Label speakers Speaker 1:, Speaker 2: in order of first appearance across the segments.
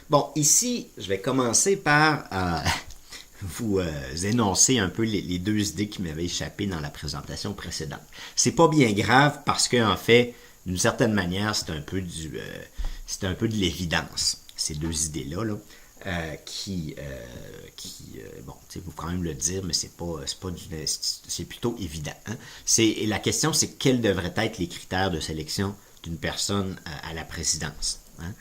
Speaker 1: Bon, ici, je vais commencer par vous énoncer un peu les deux idées qui m'avaient échappé dans la présentation précédente. C'est pas bien grave parce que en fait, d'une certaine manière, c'est un peu de l'évidence, ces deux idées-là, là, bon, tu sais, vous pouvez quand même le dire, mais c'est plutôt évident. Hein? La question, c'est quels devraient être les critères de sélection d'une personne à la présidence. Hein?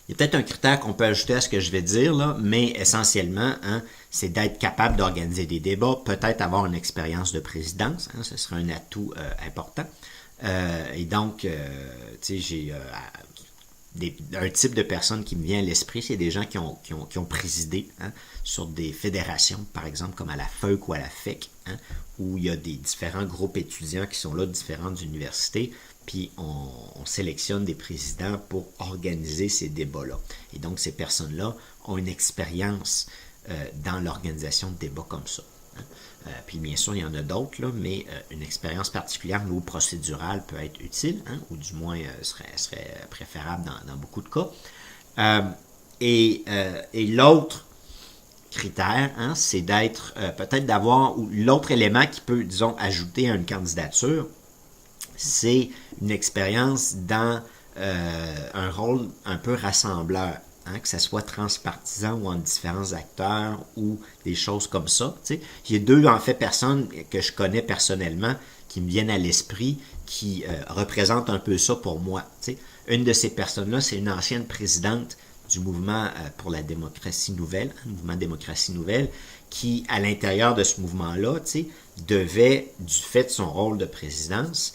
Speaker 1: Il y a peut-être un critère qu'on peut ajouter à ce que je vais dire, là, mais essentiellement, hein, c'est d'être capable d'organiser des débats, peut-être avoir une expérience de présidence, hein, ce serait un atout important. Et donc, tu sais, j'ai un type de personne qui me vient à l'esprit, c'est des gens qui ont présidé hein, sur des fédérations, par exemple comme à la FEUC ou à la FEC, hein, où il y a des différents groupes étudiants qui sont là de différentes universités, puis on sélectionne des présidents pour organiser ces débats-là. Et donc, ces personnes-là ont une expérience dans l'organisation de débats comme ça. Hein. Puis bien sûr, il y en a d'autres, là, mais une expérience particulière ou procédurale peut être utile, hein, ou du moins serait préférable dans beaucoup de cas. Et l'autre critère, hein, c'est d'être, peut-être d'avoir, ou l'autre élément qui peut, disons, ajouter à une candidature, c'est une expérience dans un rôle un peu rassembleur, hein, que ce soit transpartisan ou en différents acteurs ou des choses comme ça. Tu sais. Il y a deux, en fait, personnes que je connais personnellement qui me viennent à l'esprit qui représentent un peu ça pour moi. Tu sais. Une de ces personnes-là, c'est une ancienne présidente du mouvement pour la démocratie nouvelle, le mouvement démocratie nouvelle, qui, à l'intérieur de ce mouvement-là, tu sais, devait, du fait de son rôle de présidence,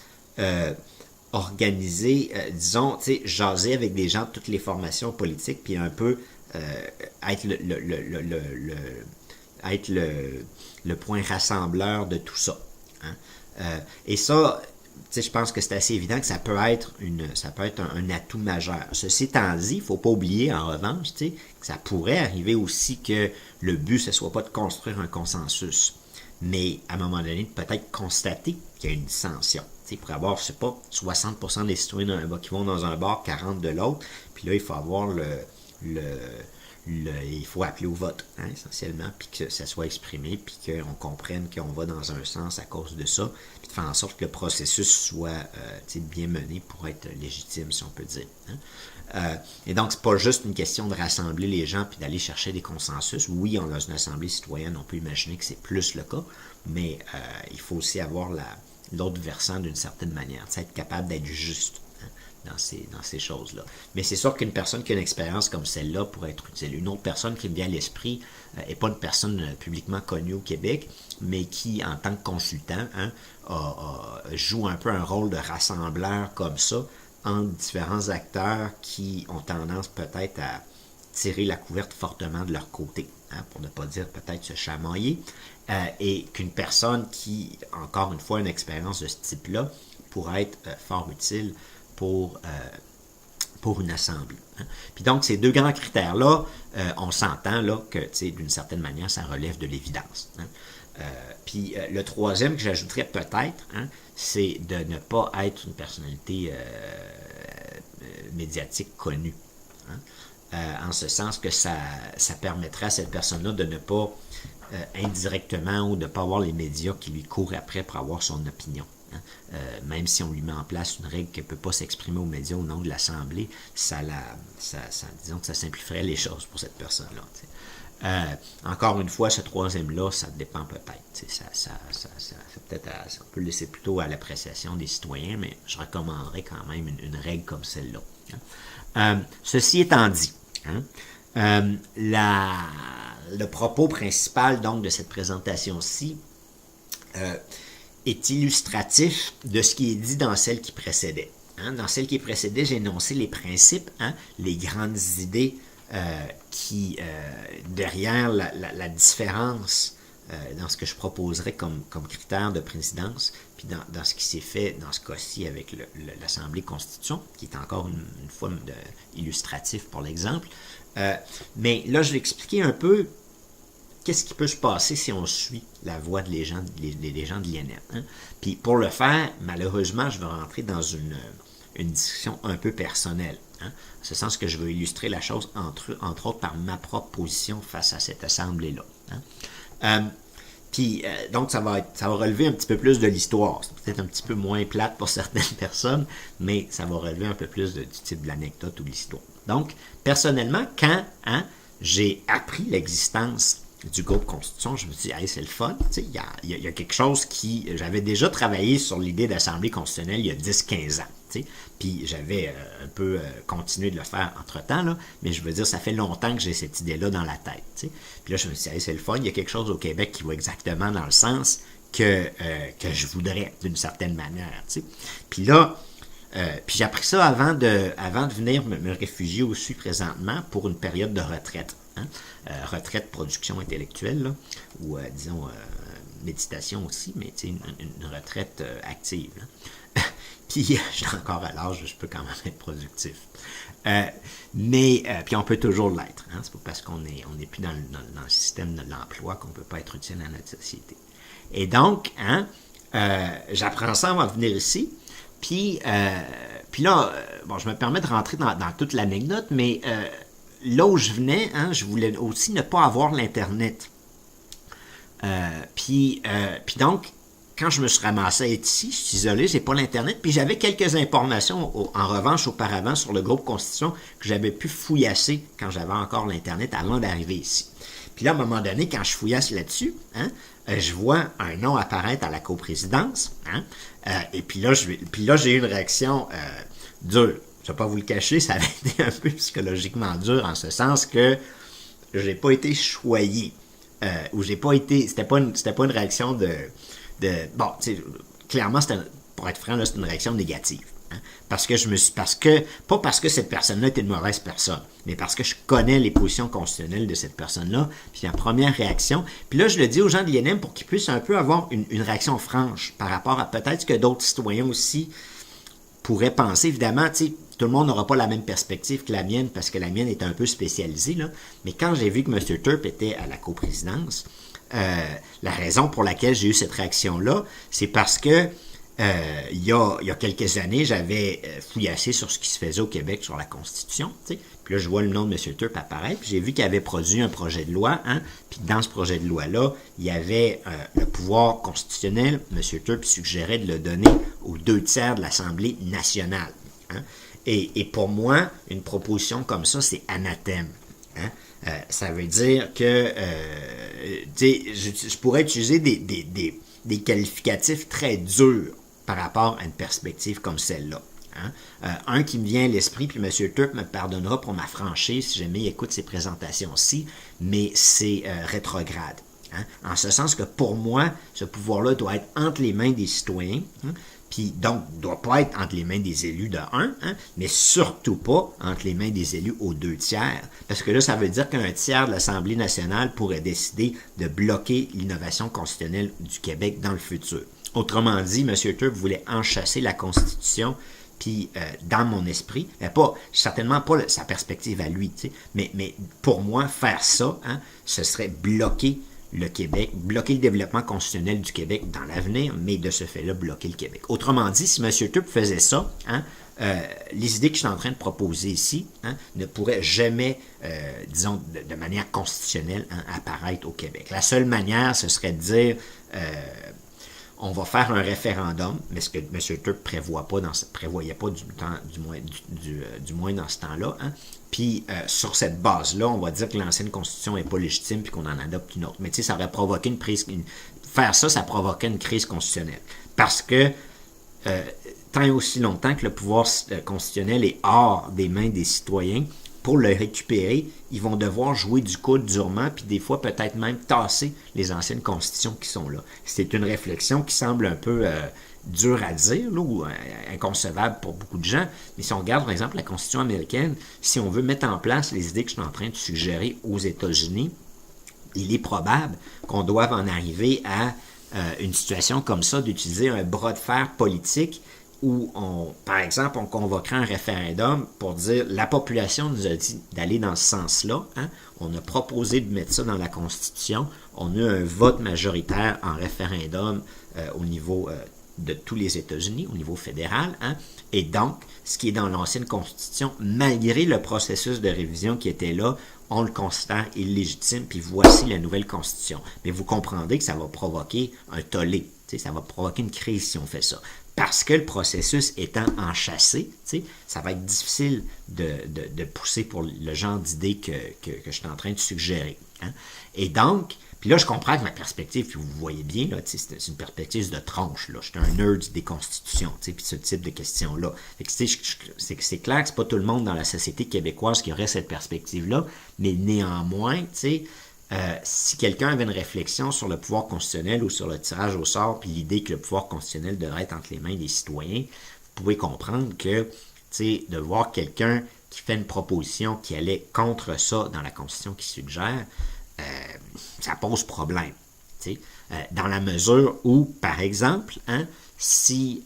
Speaker 1: organiser, disons, tu sais, jaser avec des gens de toutes les formations politiques, puis un peu être le point rassembleur de tout ça. Hein? Et ça, tu sais, je pense que c'est assez évident que ça peut être un atout majeur. Ceci étant dit, il ne faut pas oublier, en revanche, tu sais, que ça pourrait arriver aussi que le but, ce ne soit pas de construire un consensus, mais à un moment donné, peut-être constater qu'il y a une dissension. Il pourrait y avoir, je sais pas, 60% des citoyens qui vont dans un bar, 40% de l'autre, puis là, il faut avoir il faut appeler au vote, hein, essentiellement, puis que ça soit exprimé, puis qu'on comprenne qu'on va dans un sens à cause de ça, puis de faire en sorte que le processus soit bien mené pour être légitime, si on peut dire. Hein. Et donc, c'est pas juste une question de rassembler les gens puis d'aller chercher des consensus. Oui, dans une assemblée citoyenne, on peut imaginer que c'est plus le cas, mais il faut aussi avoir l'autre versant d'une certaine manière, être capable d'être juste hein, dans ces choses-là. Mais c'est sûr qu'une personne qui a une expérience comme celle-là pourrait être utile. Une autre personne qui me vient à l'esprit n'est pas une personne publiquement connue au Québec, mais qui, en tant que consultant, hein, joue un peu un rôle de rassembleur comme ça, entre différents acteurs qui ont tendance peut-être à tirer la couverte fortement de leur côté, hein, pour ne pas dire peut-être se chamailler, et qu'une personne qui, encore une fois, une expérience de ce type-là, pourrait être fort utile pour une assemblée. Hein. Puis donc, ces deux grands critères-là, on s'entend là que, d'une certaine manière, ça relève de l'évidence. Hein. Puis le troisième que j'ajouterais peut-être, hein, c'est de ne pas être une personnalité médiatique connue. Hein. En ce sens que ça permettrait à cette personne-là de ne pas indirectement ou de ne pas avoir les médias qui lui courent après pour avoir son opinion. Hein. Même si on lui met en place une règle qu'elle ne peut pas s'exprimer aux médias au nom de l'Assemblée, disons que ça simplifierait les choses pour cette personne-là. Encore une fois, ce troisième-là, ça dépend peut-être. On peut le laisser plutôt à l'appréciation des citoyens, mais je recommanderais quand même une règle comme celle-là. Hein. Ceci étant dit, hein, le propos principal donc de cette présentation-ci est illustratif de ce qui est dit dans celle qui précédait. Hein. Dans celle qui précédait, j'ai énoncé les principes, hein, les grandes idées qui, derrière la différence dans ce que je proposerais comme critère de présidence, puis dans ce qui s'est fait dans ce cas-ci avec l'Assemblée Constitution, qui est encore une fois illustratif pour l'exemple. Mais là, je vais expliquer un peu qu'est-ce qui peut se passer si on suit la voie des gens de l'INM. Hein? Puis pour le faire, malheureusement, je vais rentrer dans une discussion un peu personnelle. Hein? En ce sens que je veux illustrer la chose, entre autres, par ma propre position face à cette assemblée-là. Hein? Donc, ça va relever un petit peu plus de l'histoire. C'est peut-être un petit peu moins plate pour certaines personnes, mais ça va relever un peu plus du type de l'anecdote ou de l'histoire. Donc, personnellement, quand j'ai appris l'existence du groupe Constitution, je me suis dit, hey, c'est le fun. Il y a quelque chose qui... J'avais déjà travaillé sur l'idée d'Assemblée constitutionnelle il y a 10-15 ans. Puis j'avais un peu continué de le faire entre-temps, là, mais je veux dire, ça fait longtemps que j'ai cette idée-là dans la tête. Puis là, je me suis dit, hey, c'est le fun, il y a quelque chose au Québec qui va exactement dans le sens que je voudrais, d'une certaine manière. Puis là, puis j'ai appris ça avant de venir me réfugier aussi présentement pour une période de retraite. Hein? Retraite, production intellectuelle, là, ou disons méditation aussi, mais une retraite active. Là. Puis je suis encore à l'âge, je peux quand même être productif. Puis on peut toujours l'être. Hein? C'est pas parce qu'on n'est plus dans le système de l'emploi qu'on ne peut pas être utile à notre société. Et donc, j'apprends ça avant de venir ici. Puis là, je me permets de rentrer dans toute l'anecdote, mais là où je venais, je voulais aussi ne pas avoir l'Internet. Puis donc, quand je me suis ramassé à être ici, je suis isolé, j'ai pas l'Internet, puis j'avais quelques informations, en revanche, auparavant, sur le groupe Constitution, que j'avais pu fouillasser quand j'avais encore l'Internet avant d'arriver ici. Puis là, à un moment donné, quand je fouillasse là-dessus, je vois un nom apparaître à la coprésidence, et puis là, j'ai eu une réaction dure. Je ne vais pas vous le cacher, ça avait été un peu psychologiquement dur, en ce sens que j'ai pas été choyé, ou j'ai pas été, c'était pas une réaction bon, clairement, pour être franc, là, c'est une réaction négative. Hein? Pas parce que cette personne-là était une mauvaise personne, mais parce que je connais les positions constitutionnelles de cette personne-là, puis la première réaction, puis là, je le dis aux gens de l'INM pour qu'ils puissent un peu avoir une réaction franche par rapport à peut-être ce que d'autres citoyens aussi pourraient penser. Évidemment, tout le monde n'aura pas la même perspective que la mienne, parce que la mienne est un peu spécialisée, là. Mais quand j'ai vu que M. Turp était à la coprésidence, la raison pour laquelle j'ai eu cette réaction-là, c'est parce que il y a quelques années, j'avais fouillassé sur ce qui se faisait au Québec sur la Constitution. T'sais. Puis là, je vois le nom de M. Turp apparaître, puis j'ai vu qu'il avait produit un projet de loi, puis dans ce projet de loi-là, il y avait le pouvoir constitutionnel. M. Turp suggérait de le donner aux 2/3 de l'Assemblée nationale. Hein. Et pour moi, une proposition comme ça, c'est anathème. Hein. Ça veut dire que je pourrais utiliser des qualificatifs très durs par rapport à une perspective comme celle-là. Hein? Un qui me vient à l'esprit, puis M. Turp me pardonnera pour ma franchise si jamais il écoute ces présentations-ci, mais c'est rétrograde. Hein? En ce sens que pour moi, ce pouvoir-là doit être entre les mains des citoyens, puis donc ne doit pas être entre les mains des élus de 1, mais surtout pas entre les mains des élus aux 2/3, parce que là, ça veut dire qu'un tiers de l'Assemblée nationale pourrait décider de bloquer l'innovation constitutionnelle du Québec dans le futur. Autrement dit, M. Turp voulait enchasser la Constitution, puis dans mon esprit, certainement pas sa perspective à lui, mais pour moi, faire ça, ce serait bloquer le Québec, bloquer le développement constitutionnel du Québec dans l'avenir, mais de ce fait-là, bloquer le Québec. Autrement dit, si M. Turp faisait ça, les idées que je suis en train de proposer ici ne pourraient jamais, disons, de manière constitutionnelle, apparaître au Québec. La seule manière, ce serait de dire on va faire un référendum, mais ce que M. Turp prévoyait pas du moins dans ce temps-là. Puis sur cette base-là, on va dire que l'ancienne Constitution n'est pas légitime puis qu'on en adopte une autre. Mais tu sais, ça aurait provoqué faire ça provoquait une crise constitutionnelle. Parce que tant et aussi longtemps que le pouvoir constitutionnel est hors des mains des citoyens, pour le récupérer, ils vont devoir jouer du coude durement, puis des fois peut-être même tasser les anciennes constitutions qui sont là. C'est une réflexion qui semble un peu dure à dire, là, ou inconcevable pour beaucoup de gens, mais si on regarde par exemple la Constitution américaine, si on veut mettre en place les idées que je suis en train de suggérer aux États-Unis, il est probable qu'on doive en arriver à une situation comme ça, d'utiliser un bras de fer politique où, par exemple, on convoquerait un référendum pour dire la population nous a dit d'aller dans ce sens-là. On a proposé de mettre ça dans la Constitution. On a eu un vote majoritaire en référendum au niveau de tous les États-Unis au niveau fédéral, hein, et donc, ce qui est dans l'ancienne Constitution, malgré le processus de révision qui était là, on le considère illégitime, puis voici la nouvelle Constitution. Mais vous comprendrez que ça va provoquer un tollé, ça va provoquer une crise si on fait ça. Parce que le processus étant enchâssé, ça va être difficile de pousser pour le genre d'idée que je suis en train de suggérer. Hein. Et donc, puis là, je comprends que ma perspective, puis vous voyez bien, là, c'est une perspective de tronche. Là. Je suis un nerd des constitutions, puis ce type de questions-là. C'est clair que c'est pas tout le monde dans la société québécoise qui aurait cette perspective-là, mais néanmoins, si quelqu'un avait une réflexion sur le pouvoir constitutionnel ou sur le tirage au sort, puis l'idée que le pouvoir constitutionnel devrait être entre les mains des citoyens, vous pouvez comprendre que de voir quelqu'un qui fait une proposition qui allait contre ça dans la Constitution qui suggère, ça pose problème. Dans la mesure où, par exemple, hein, si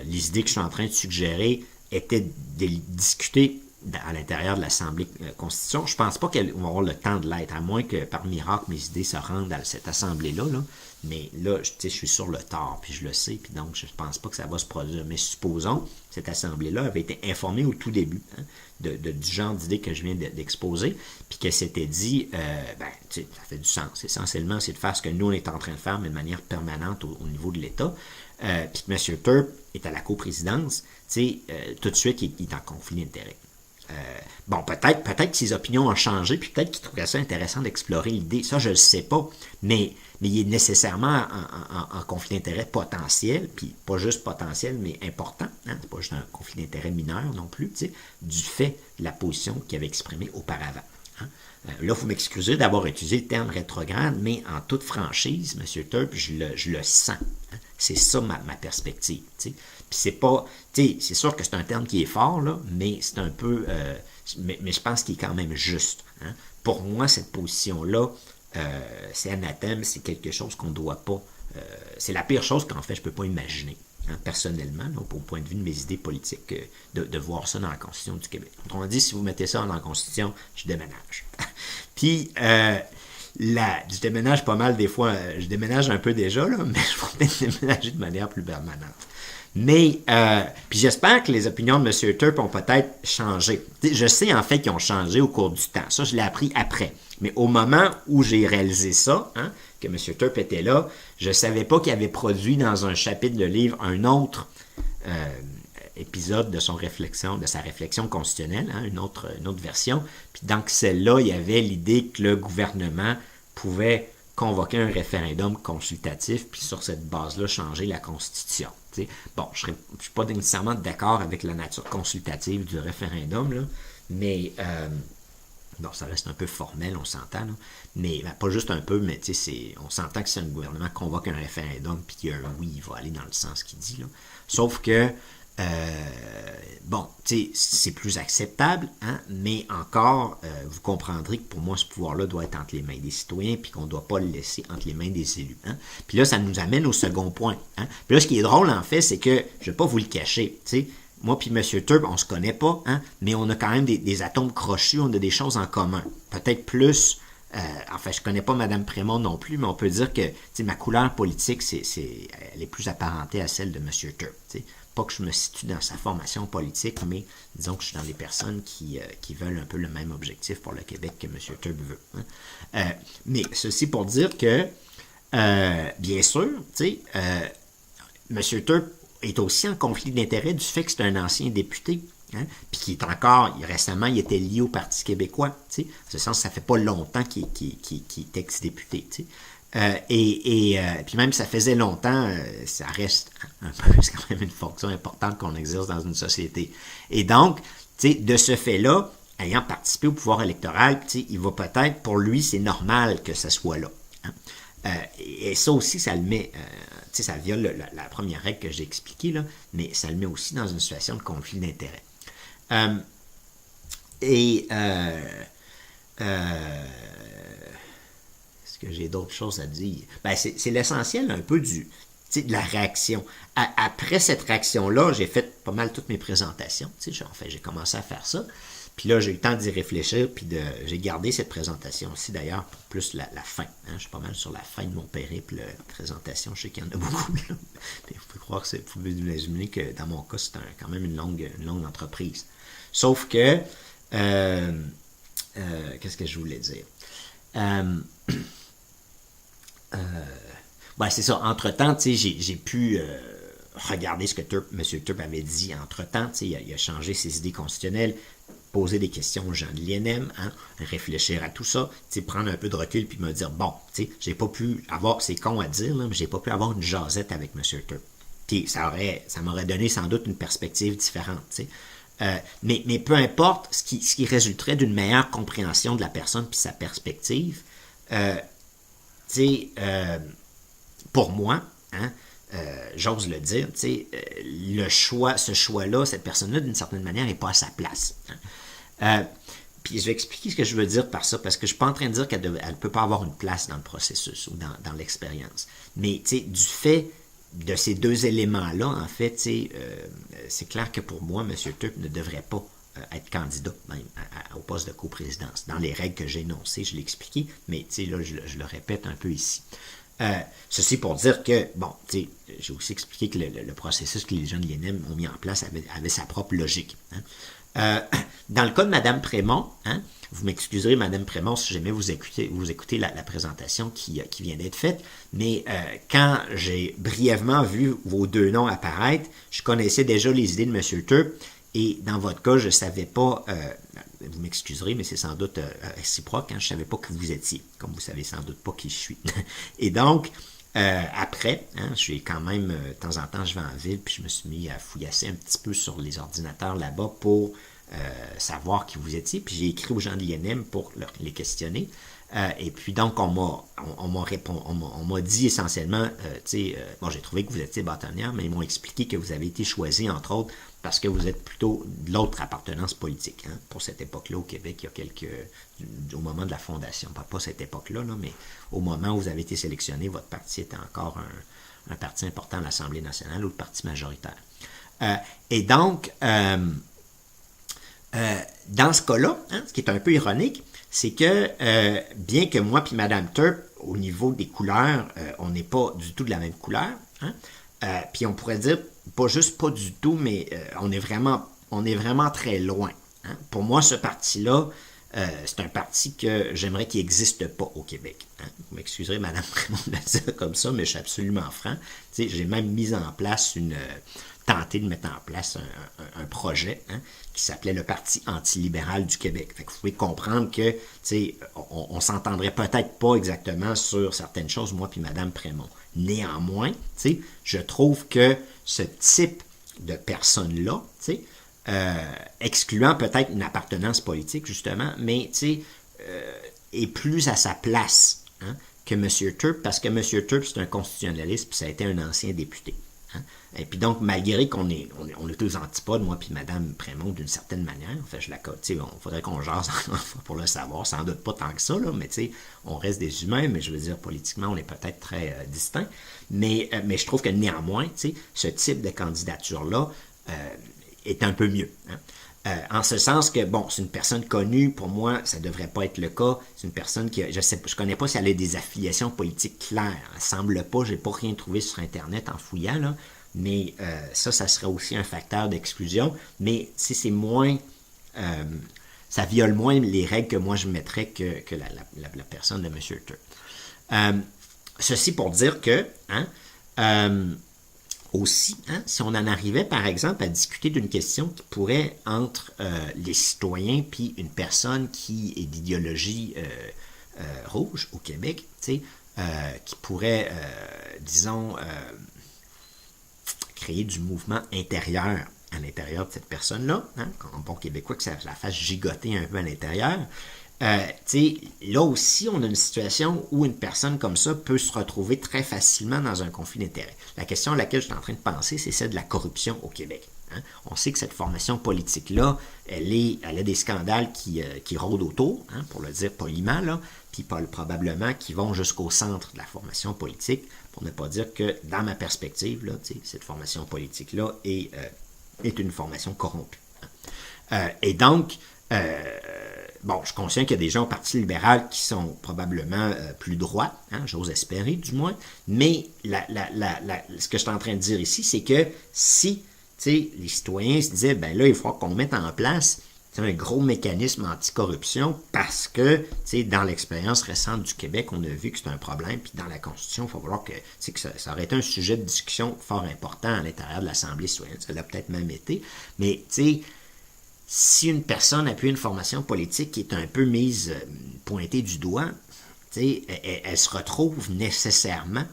Speaker 1: les idées que je suis en train de suggérer étaient discutées à l'intérieur de l'Assemblée Constitution, je ne pense pas qu'elle va avoir le temps de l'être, à moins que par miracle mes idées se rendent à cette Assemblée-là. Là. Mais là, je suis sur le tard, puis je le sais, puis donc je ne pense pas que ça va se produire. Mais supposons cette Assemblée-là avait été informée au tout début hein, du genre d'idées que je viens d'exposer, puis qu'elle s'était dit, ça fait du sens. Essentiellement, c'est de faire ce que nous, on est en train de faire, mais de manière permanente au niveau de l'État. Puis que M. Turp est à la coprésidence, tout de suite, il est en conflit d'intérêts. Peut-être que ses opinions ont changé, puis peut-être qu'il trouverait ça intéressant d'explorer l'idée. Ça, je ne le sais pas, mais il est nécessairement en conflit d'intérêts potentiel, puis pas juste potentiel, mais important. Hein? C'est pas juste un conflit d'intérêts mineur non plus, du fait de la position qu'il avait exprimée auparavant. Hein? Là, il faut m'excuser d'avoir utilisé le terme rétrograde, mais en toute franchise, M. Turp, je le sens. Hein? C'est ça ma perspective. Puis c'est pas. C'est sûr que c'est un terme qui est fort, là, mais c'est un peu. Mais je pense qu'il est quand même juste. Hein? Pour moi, cette position-là, c'est anathème, c'est quelque chose qu'on ne doit pas. C'est la pire chose qu'en fait je ne peux pas imaginer. Hein, personnellement, là, au point de vue de mes idées politiques, de voir ça dans la Constitution du Québec. Autrement dit, si vous mettez ça dans la Constitution, je déménage. Puis, je déménage pas mal des fois, je déménage un peu déjà, là, mais je vais peut-être déménager de manière plus permanente. Mais, puis j'espère que les opinions de M. Turp ont peut-être changé. Je sais en fait qu'ils ont changé au cours du temps. Ça, je l'ai appris après. Mais au moment où j'ai réalisé ça, hein, que M. Turp était là, je ne savais pas qu'il avait produit dans un chapitre de livre un autre épisode de sa réflexion constitutionnelle, hein, une autre version. Puis dans celle-là, il y avait l'idée que le gouvernement pouvait convoquer un référendum consultatif, puis sur cette base-là, changer la Constitution. T'sais. Bon, je ne suis pas nécessairement d'accord avec la nature consultative du référendum, là, mais bon, ça reste un peu formel, on s'entend, là, mais pas juste un peu, mais on s'entend que si un gouvernement convoque un référendum, puis qu'il y a un oui, il va aller dans le sens qu'il dit. Là. Sauf que c'est plus acceptable, hein, mais encore, vous comprendrez que pour moi, ce pouvoir-là doit être entre les mains des citoyens, puis qu'on ne doit pas le laisser entre les mains des élus. Hein. Puis là, ça nous amène au second point. Hein. Puis là, ce qui est drôle, en fait, c'est que, je ne vais pas vous le cacher, moi puis M. Turp, on ne se connaît pas, hein, mais on a quand même des atomes crochus, on a des choses en commun. Peut-être plus... je ne connais pas Mme Prémont non plus, mais on peut dire que ma couleur politique, elle est plus apparentée à celle de M. Turp. Pas que je me situe dans sa formation politique, mais disons que je suis dans les personnes qui veulent un peu le même objectif pour le Québec que M. Turp veut. Hein. Mais ceci pour dire que, bien sûr, M. Turp est aussi en conflit d'intérêts du fait que c'est un ancien député. Hein, puis qui est encore, récemment, il était lié au Parti québécois. En ce sens, ça fait pas longtemps qu'il est ex-député. Puis même si ça faisait longtemps, ça reste un peu, c'est quand même une fonction importante qu'on exerce dans une société. Et donc, de ce fait-là, ayant participé au pouvoir électoral, il va peut-être, pour lui, c'est normal que ça soit là. Hein. Et ça aussi, ça le met, ça viole la première règle que j'ai expliquée, là, mais ça le met aussi dans une situation de conflit d'intérêts. Est-ce que j'ai d'autres choses à dire? C'est l'essentiel un peu de la réaction. Après cette réaction-là, j'ai fait pas mal toutes mes présentations. J'ai commencé à faire ça. Puis là, j'ai eu le temps d'y réfléchir, puis j'ai gardé cette présentation aussi, d'ailleurs, pour plus la fin. Hein. Je suis pas mal sur la fin de mon périple présentation. Je sais qu'il y en a beaucoup, là. Mais vous pouvez croire que vous pouvez vous imaginer que dans mon cas, c'est quand même une longue entreprise. Sauf que, qu'est-ce que je voulais dire? C'est ça. Entre-temps, j'ai pu regarder ce que M. Turp avait dit entre-temps. Il a changé ses idées constitutionnelles, poser des questions aux gens de l'INM, hein, réfléchir à tout ça, prendre un peu de recul puis me dire, bon, j'ai pas pu avoir, c'est con à dire, là, mais j'ai pas pu avoir une jasette avec M. Turp. Puis ça m'aurait donné sans doute une perspective différente. Mais peu importe, ce qui résulterait d'une meilleure compréhension de la personne puis sa perspective, pour moi, hein, j'ose le dire, ce choix-là, cette personne-là, d'une certaine manière, n'est pas à sa place. Hein. Puis je vais expliquer ce que je veux dire par ça, parce que je ne suis pas en train de dire qu'elle ne peut pas avoir une place dans le processus ou dans l'expérience. Mais du fait de ces deux éléments-là, en fait, c'est clair que pour moi, M. Turp ne devrait pas être candidat même au poste de coprésidence. Dans les règles que j'ai énoncées, je l'ai expliqué, mais là, je le répète un peu ici. Ceci pour dire que, j'ai aussi expliqué que le processus que les gens de l'INM ont mis en place avait sa propre logique. Hein. Dans le cas de Mme Prémont, hein, vous m'excuserez, Mme Prémont, si jamais vous écoutez la présentation qui vient d'être faite, mais quand j'ai brièvement vu vos deux noms apparaître, je connaissais déjà les idées de M. Turp, et dans votre cas, je ne savais pas, vous m'excuserez, mais c'est sans doute réciproque, hein, je ne savais pas que vous étiez, comme vous ne savez sans doute pas qui je suis. Et donc, après, hein, je suis quand même, de temps en temps, je vais en ville, puis je me suis mis à fouillasser un petit peu sur les ordinateurs là-bas pour savoir qui vous étiez, puis j'ai écrit aux gens de l'INM pour les questionner. Et puis donc, on m'a dit essentiellement, j'ai trouvé que vous étiez bâtonnière, mais ils m'ont expliqué que vous avez été choisi, entre autres, parce que vous êtes plutôt de l'autre appartenance politique. Hein, pour cette époque-là, au Québec, il y a au moment de la fondation, pas cette époque-là, là, mais au moment où vous avez été sélectionné, votre parti était encore un parti important à l'Assemblée nationale ou le parti majoritaire. Et donc, dans ce cas-là, hein, ce qui est un peu ironique, c'est que bien que moi et Mme Turp, au niveau des couleurs, on n'est pas du tout de la même couleur, hein, puis on pourrait dire, pas du tout, mais on est vraiment très loin. Hein. Pour moi, ce parti-là, c'est un parti que j'aimerais qu'il n'existe pas au Québec. Hein. Vous m'excuserez, Mme Prémont, de le dire comme ça, mais je suis absolument franc. J'ai même mis en place tenté de mettre en place un projet, hein, qui s'appelait le Parti antilibéral du Québec. Fait que vous pouvez comprendre que on s'entendrait peut-être pas exactement sur certaines choses, moi puis Mme Prémont. Néanmoins, je trouve que ce type de personne-là, excluant peut-être une appartenance politique, justement, mais est plus à sa place, hein, que M. Turp, parce que M. Turp, c'est un constitutionnaliste, puis ça a été un ancien député. Hein. Et puis donc, malgré qu'on est tous antipodes, moi puis Mme Prémont, d'une certaine manière, enfin, il faudrait qu'on jase pour le savoir, sans doute pas tant que ça, là, mais on reste des humains, mais je veux dire, politiquement, on est peut-être très distincts. Mais je trouve que néanmoins, ce type de candidature-là est un peu mieux. Hein. En ce sens que, bon, c'est une personne connue, pour moi, ça ne devrait pas être le cas. C'est une personne qui, je connais pas si elle a des affiliations politiques claires. Elle semble pas, j'ai pas rien trouvé sur Internet en fouillant, là. Mais ça serait aussi un facteur d'exclusion. Mais si c'est moins, ça viole moins les règles que moi je mettrais que la personne de M. Turp. Ceci pour dire que, aussi, hein, si on en arrivait, par exemple, à discuter d'une question qui pourrait, entre les citoyens puis une personne qui est d'idéologie rouge au Québec, qui pourrait, disons, créer du mouvement intérieur à l'intérieur de cette personne-là, hein, en bon québécois, que ça la fasse gigoter un peu à l'intérieur. Là aussi, on a une situation où une personne comme ça peut se retrouver très facilement dans un conflit d'intérêts. La question à laquelle je suis en train de penser, c'est celle de la corruption au Québec. Hein. On sait que cette formation politique-là, elle a des scandales qui rôdent autour, hein, pour le dire poliment, là, puis probablement qui vont jusqu'au centre de la formation politique, pour ne pas dire que, dans ma perspective, là, cette formation politique-là est une formation corrompue. Hein. Et donc, Bon, je suis conscient qu'il y a des gens au Parti libéral qui sont probablement plus droits, hein, j'ose espérer du moins, mais ce que je suis en train de dire ici, c'est que si les citoyens se disaient, ben là, il faut qu'on mette en place un gros mécanisme anticorruption parce que, dans l'expérience récente du Québec, on a vu que c'est un problème, puis dans la Constitution, il faut voir que ça aurait été un sujet de discussion fort important à l'intérieur de l'Assemblée citoyenne, ça l'a peut-être même été, mais si une personne appuie une formation politique qui est un peu mise, pointée du doigt, elle se retrouve nécessairement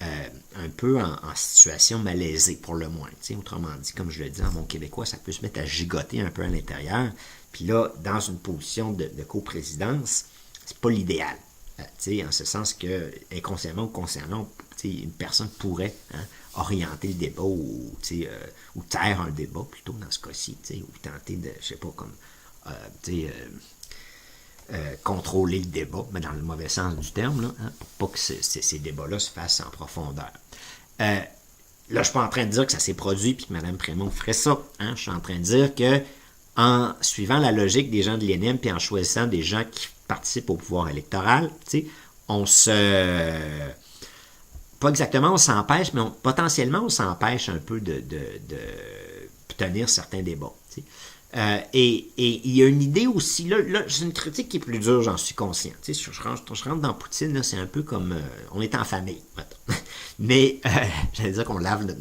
Speaker 1: un peu en situation malaisée, pour le moins. Autrement dit, comme je le dis en bon québécois, ça peut se mettre à gigoter un peu à l'intérieur. Puis là, dans une position de coprésidence, c'est pas l'idéal. En ce sens que, inconsciemment ou consciemment, une personne pourrait orienter le débat ou taire un débat, plutôt dans ce cas-ci, ou tenter de, je sais pas, comme, contrôler le débat, mais dans le mauvais sens du terme, là, pour pas que ces débats-là se fassent en profondeur. Là, je suis pas en train de dire que ça s'est produit puis que Mme Prémont ferait ça. Je suis en train de dire que en suivant la logique des gens de l'INM puis en choisissant des gens qui participent au pouvoir électoral, on se... Pas exactement on s'empêche, mais potentiellement on s'empêche un peu de tenir certains débats. Et il y a une idée aussi, là c'est une critique qui est plus dure, j'en suis conscient. Je rentre dans Poutine, là, c'est un peu comme on est en famille. Mais j'allais dire qu'on lave notre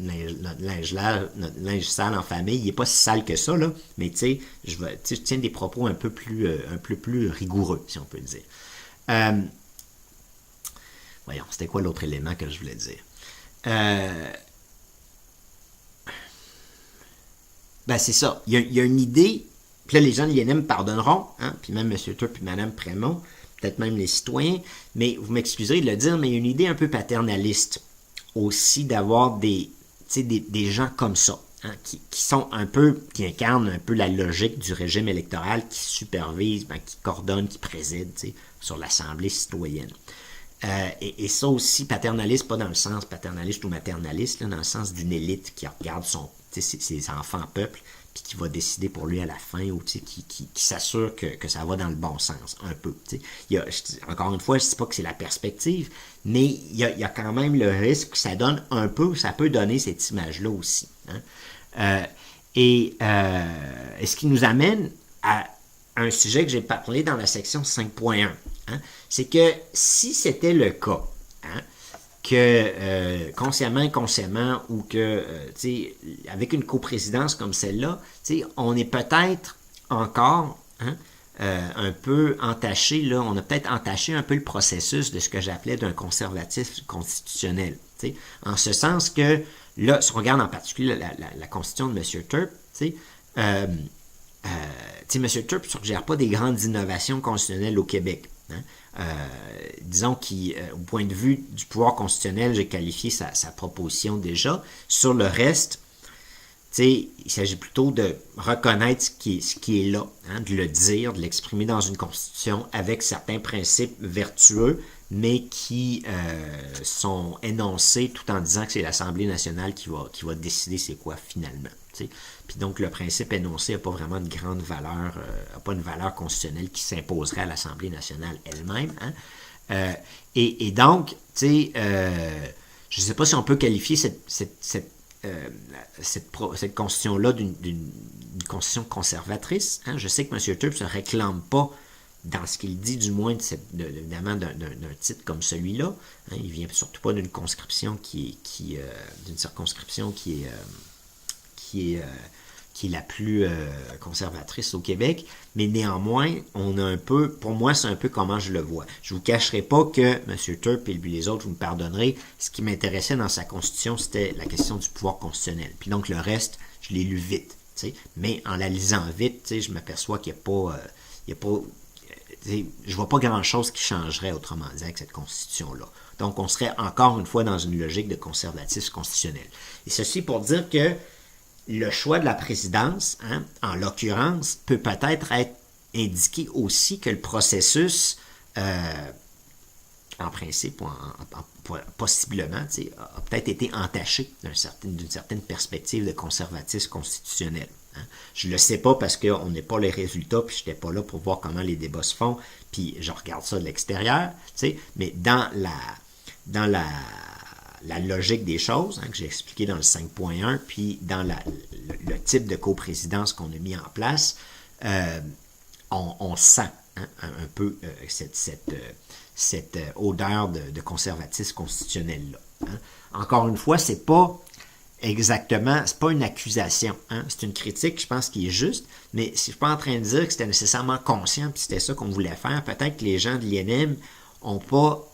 Speaker 1: linge sale en famille, il n'est pas si sale que ça, là, mais je tiens des propos un peu plus rigoureux, si on peut le dire. Voyons, c'était quoi l'autre élément que je voulais dire? Ben, c'est ça. Il y a une idée, puis là, les gens de l'INM me pardonneront, puis même M. Turp puis Mme Prémont, peut-être même les citoyens, mais vous m'excuserez de le dire, mais il y a une idée un peu paternaliste aussi d'avoir des gens comme ça, qui sont un peu, qui incarnent un peu la logique du régime électoral, qui supervise, qui coordonne, qui préside sur l'Assemblée citoyenne. Et ça aussi, paternaliste, pas dans le sens paternaliste ou maternaliste, là, dans le sens d'une élite qui regarde ses enfants peuple, puis qui va décider pour lui à la fin, ou qui s'assure que ça va dans le bon sens, un peu. Encore une fois, je ne dis pas que c'est la perspective, mais il y a quand même le risque que ça donne un peu, ça peut donner cette image-là aussi. Et ce qui nous amène à un sujet que j'ai parlé dans la section 5.1, c'est que si c'était le cas, que consciemment, inconsciemment, ou que, avec une coprésidence comme celle-là, on est peut-être encore un peu entaché, là, on a peut-être entaché un peu le processus de ce que j'appelais d'un conservatisme constitutionnel. En ce sens que, là, si on regarde en particulier la constitution de M. Turp, M. Turp ne suggère pas des grandes innovations constitutionnelles au Québec. Disons qu'au point de vue du pouvoir constitutionnel, j'ai qualifié sa proposition déjà. Sur le reste, il s'agit plutôt de reconnaître ce qui est là, de le dire, de l'exprimer dans une constitution avec certains principes vertueux, mais qui sont énoncés tout en disant que c'est l'Assemblée nationale qui va décider c'est quoi finalement. Puis donc, le principe énoncé n'a pas vraiment de grande valeur, n'a pas une valeur constitutionnelle qui s'imposerait à l'Assemblée nationale elle-même. Et donc, je ne sais pas si on peut qualifier cette constitution-là d'une constitution conservatrice. Je sais que M. Turp ne se réclame pas, dans ce qu'il dit, du moins, évidemment, d'un titre comme celui-là. Il ne vient surtout pas d'une conscription d'une circonscription qui est la plus conservatrice au Québec, mais néanmoins, on a un peu, pour moi, c'est un peu comment je le vois. Je ne vous cacherai pas que M. Turp et les autres, vous me pardonnerez, ce qui m'intéressait dans sa constitution, c'était la question du pouvoir constitutionnel. Puis donc, le reste, je l'ai lu vite. Mais en la lisant vite, je m'aperçois qu'il n'y a pas je vois pas grand-chose qui changerait, autrement dit, avec cette constitution-là. Donc, on serait encore une fois dans une logique de conservatisme constitutionnel. Et ceci pour dire que le choix de la présidence, en l'occurrence, peut peut-être être indiqué aussi que le processus, en principe, possiblement, a peut-être été entaché d'une certaine perspective de conservatisme constitutionnel. Hein. Je le sais pas parce qu'on n'est pas les résultats, puis je n'étais pas là pour voir comment les débats se font, puis je regarde ça de l'extérieur, mais dans la logique des choses, hein, que j'ai expliqué dans le 5.1, puis dans le type de coprésidence qu'on a mis en place, on sent hein, un peu cette odeur de conservatisme constitutionnel-là. Hein. Encore une fois, c'est pas exactement, c'est pas une accusation, hein, c'est une critique, je pense, qui est juste, mais je suis pas en train de dire que c'était nécessairement conscient, puis c'était ça qu'on voulait faire. Peut-être que les gens de l'INM n'ont pas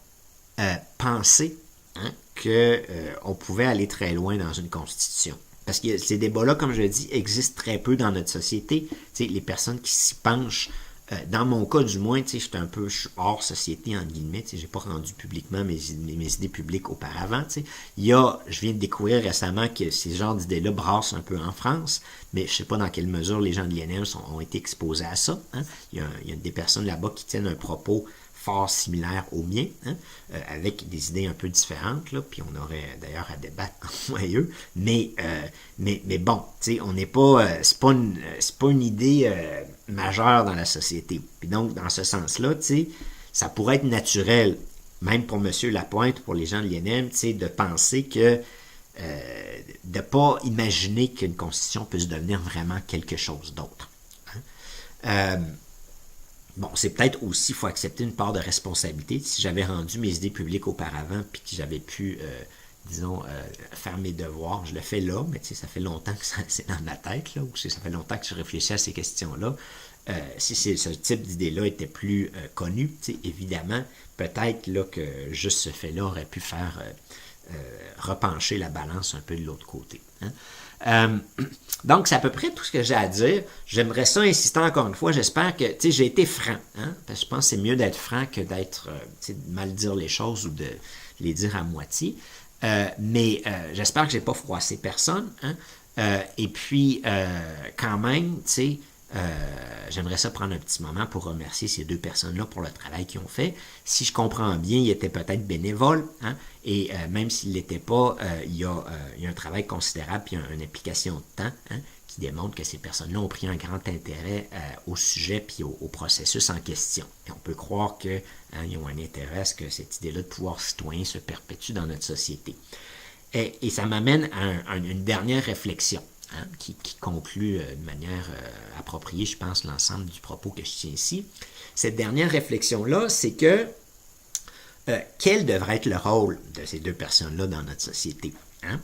Speaker 1: pensé hein, qu'on pouvait aller très loin dans une constitution. Parce que ces débats-là, comme je le dis, existent très peu dans notre société. T'sais, les personnes qui s'y penchent, dans mon cas du moins, je suis hors société, entre guillemets, je n'ai pas rendu publiquement mes idées publiques auparavant. Je viens de découvrir récemment que ces genres d'idées-là brassent un peu en France, mais je ne sais pas dans quelle mesure les gens de l'INM ont été exposés à ça. Hein. Il y a des personnes là-bas qui tiennent un propos fort similaire au mien, hein, avec des idées un peu différentes, là, puis on aurait d'ailleurs à débattre entre moi et eux, mais bon, on n'est pas, c'est pas une idée majeure dans la société. Puis donc, dans ce sens-là, ça pourrait être naturel, même pour M. Lapointe, pour les gens de l'INM, de penser que de ne pas imaginer qu'une constitution puisse devenir vraiment quelque chose d'autre. Hein. Bon, c'est peut-être aussi, il faut accepter une part de responsabilité. Si j'avais rendu mes idées publiques auparavant, puis que j'avais pu, faire mes devoirs, je le fais là, mais ça fait longtemps que c'est dans ma tête, là, ou ça fait longtemps que je réfléchis à ces questions-là. Si ce type d'idée-là était plus connu, évidemment, peut-être là, que juste ce fait-là aurait pu faire repencher la balance un peu de l'autre côté. Hein. Donc, c'est à peu près tout ce que j'ai à dire. J'aimerais ça insister encore une fois. J'espère que, j'ai été franc. Hein, parce que je pense que c'est mieux d'être franc que d'être, de mal dire les choses ou de les dire à moitié. Mais j'espère que j'ai pas froissé personne. Hein, et puis, quand même, j'aimerais ça prendre un petit moment pour remercier ces deux personnes-là pour le travail qu'ils ont fait. Si je comprends bien, ils étaient peut-être bénévoles, hein, et même s'ils ne l'étaient pas, il y a un travail considérable et une implication de temps hein, qui démontre que ces personnes-là ont pris un grand intérêt au sujet puis au processus en question. Et on peut croire qu'ils ont un intérêt à ce que cette idée-là de pouvoir citoyen se perpétue dans notre société. Et ça m'amène à une dernière réflexion. Hein, qui conclut de manière appropriée, je pense, l'ensemble du propos que je tiens ici. Cette dernière réflexion-là, c'est que quel devrait être le rôle de ces deux personnes-là dans notre société? Hein?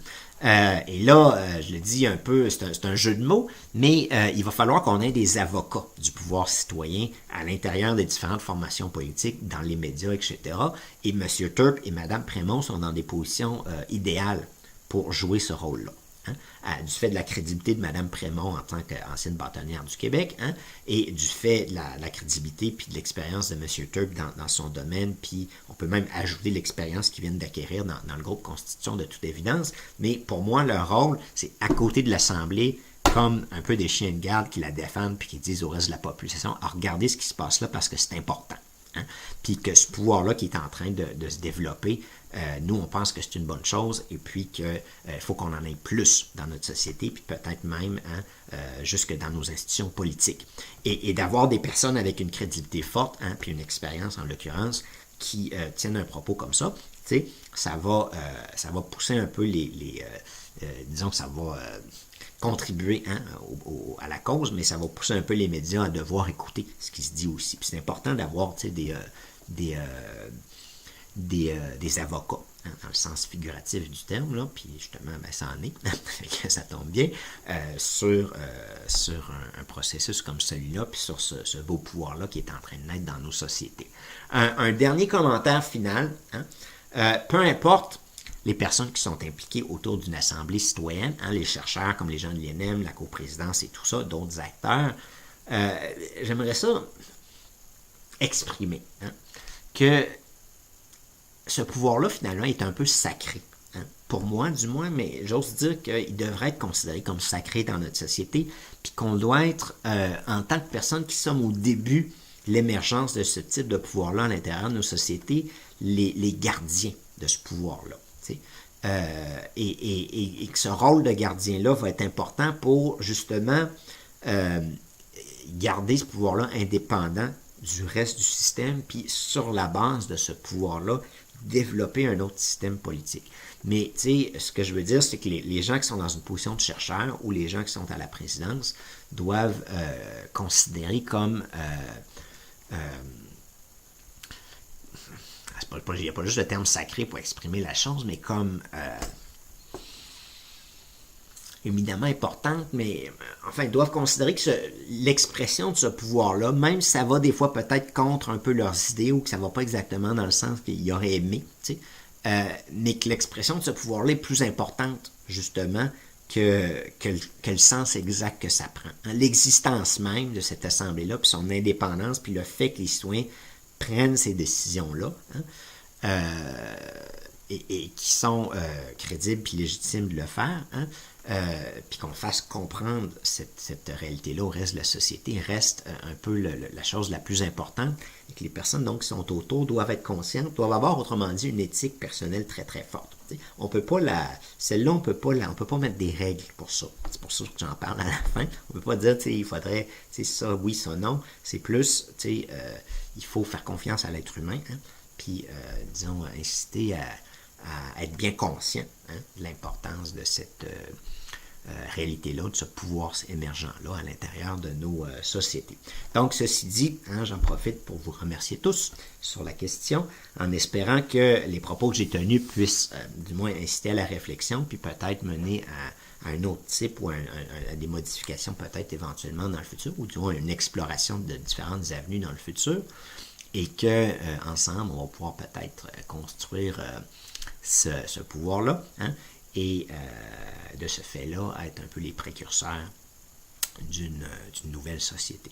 Speaker 1: Et là, je le dis un peu, c'est un jeu de mots, mais il va falloir qu'on ait des avocats du pouvoir citoyen à l'intérieur des différentes formations politiques, dans les médias, etc. Et M. Turp et Mme Prémont sont dans des positions idéales pour jouer ce rôle-là. Hein, du fait de la crédibilité de Mme Prémont en tant qu'ancienne bâtonnière du Québec, hein, et du fait de la crédibilité puis de l'expérience de M. Turp dans son domaine, puis on peut même ajouter l'expérience qu'ils viennent d'acquérir dans le groupe Constitution de toute évidence, mais pour moi, leur rôle, c'est à côté de l'Assemblée, comme un peu des chiens de garde qui la défendent puis qui disent au reste de la population, à regarder ce qui se passe là parce que c'est important. Hein, puis que ce pouvoir-là qui est en train de se développer, nous, on pense que c'est une bonne chose et puis qu'il faut qu'on en ait plus dans notre société, puis peut-être même hein, jusque dans nos institutions politiques. Et d'avoir des personnes avec une crédibilité forte, hein, puis une expérience en l'occurrence, qui tiennent un propos comme ça, ça va pousser un peu disons que ça va contribuer hein, à la cause, mais ça va pousser un peu les médias à devoir écouter ce qui se dit aussi. Puis c'est important d'avoir des avocats, hein, dans le sens figuratif du terme, là, puis justement, ben, ça en est, ça tombe bien, sur un processus comme celui-là, puis sur ce beau pouvoir-là qui est en train de naître dans nos sociétés. Un dernier commentaire final, hein, peu importe les personnes qui sont impliquées autour d'une assemblée citoyenne, hein, les chercheurs comme les gens de l'INM, la coprésidence et tout ça, d'autres acteurs, j'aimerais ça exprimer hein, que ce pouvoir-là, finalement, est un peu sacré. Hein, pour moi, du moins, mais j'ose dire qu'il devrait être considéré comme sacré dans notre société, puis qu'on doit être, en tant que personnes qui sommes au début de l'émergence de ce type de pouvoir-là à l'intérieur de nos sociétés, les gardiens de ce pouvoir-là. et que ce rôle de gardien-là va être important pour justement garder ce pouvoir-là indépendant du reste du système, puis sur la base de ce pouvoir-là, développer un autre système politique. Mais, tu sais, ce que je veux dire, c'est que les gens qui sont dans une position de chercheur ou les gens qui sont à la présidence doivent considérer comme... il n'y a pas juste de terme sacré pour exprimer la chose, mais comme éminemment importante, mais enfin, ils doivent considérer que l'expression de ce pouvoir-là, même si ça va des fois peut-être contre un peu leurs idées ou que ça ne va pas exactement dans le sens qu'ils auraient aimé, tu sais, mais que l'expression de ce pouvoir-là est plus importante, justement, que le sens exact que ça prend. L'existence même de cette assemblée-là, puis son indépendance, puis le fait que les citoyens prennent ces décisions-là, et qui sont crédibles puis légitimes de le faire, puis qu'on fasse comprendre cette réalité-là au reste de la société, reste un peu la chose la plus importante, et que les personnes donc qui sont autour doivent être conscientes, doivent avoir, autrement dit, une éthique personnelle très très forte. On peut pas celle-là, on peut pas mettre des règles pour ça. C'est pour ça que j'en parle à la fin. On peut pas dire, il faudrait, ça, oui, ça, non. C'est plus, il faut faire confiance à l'être humain, puis, disons, inciter à être bien conscient de l'importance de cette réalité-là, de ce pouvoir émergent-là à l'intérieur de nos sociétés. Donc, ceci dit, j'en profite pour vous remercier tous sur la question, en espérant que les propos que j'ai tenus puissent du moins inciter à la réflexion, puis peut-être mener à un autre type ou à des modifications peut-être éventuellement dans le futur, ou du moins une exploration de différentes avenues dans le futur, et que ensemble, on va pouvoir peut-être construire ce pouvoir-là, et de ce fait-là, être un peu les précurseurs d'une nouvelle société.